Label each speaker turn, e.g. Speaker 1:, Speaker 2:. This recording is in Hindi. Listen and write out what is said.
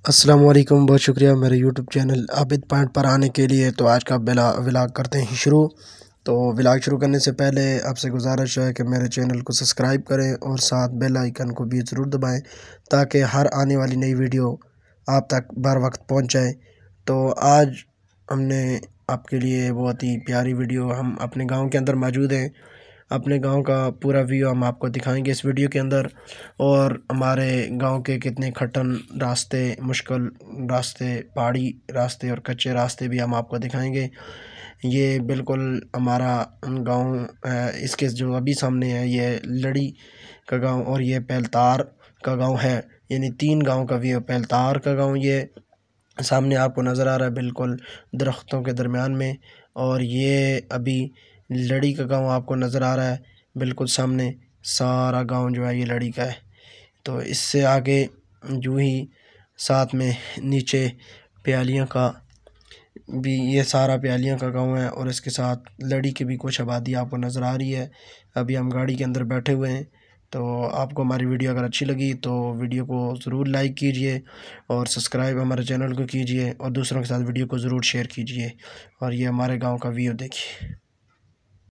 Speaker 1: अस्सलाम वालेकुम। बहुत शुक्रिया मेरे यूट्यूब चैनल आबिद पॉइंट पर आने के लिए। तो आज का व्लॉग करते हैं शुरू। तो व्लॉग शुरू करने से पहले आपसे गुजारिश है कि मेरे चैनल को सब्सक्राइब करें और साथ बेल आइकन को भी ज़रूर दबाएं ताकि हर आने वाली नई वीडियो आप तक बर वक्त पहुँच जाए। तो आज हमने आपके लिए बहुत ही प्यारी वीडियो, हम अपने गाँव के अंदर मौजूद हैं। अपने गांव का पूरा व्यू हम आपको दिखाएंगे इस वीडियो के अंदर, और हमारे गांव के कितने कठिन रास्ते, मुश्किल रास्ते, पहाड़ी रास्ते और कच्चे रास्ते भी हम आपको दिखाएंगे। ये बिल्कुल हमारा गांव है। इसके जो अभी सामने है ये लड़ी का गांव और ये पहलतार का गांव है। यानी 3 गांव का व्यू। पहलतार का गांव ये सामने आपको नज़र आ रहा है बिल्कुल दरख्तों के दरमियान में, और ये अभी लड़ी का गांव आपको नज़र आ रहा है बिल्कुल सामने। सारा गांव जो है ये लड़ी का है। तो इससे आगे यूँ ही साथ में नीचे प्यालियाँ का भी, ये सारा प्यालियाँ का गांव है, और इसके साथ लड़ी की भी कुछ आबादी आपको नज़र आ रही है। अभी हम गाड़ी के अंदर बैठे हुए हैं। तो आपको हमारी वीडियो अगर अच्छी लगी तो वीडियो को ज़रूर लाइक कीजिए और सब्सक्राइब हमारे चैनल को कीजिए और दूसरों के साथ वीडियो को ज़रूर शेयर कीजिए। और ये हमारे गांव का व्यू देखिए।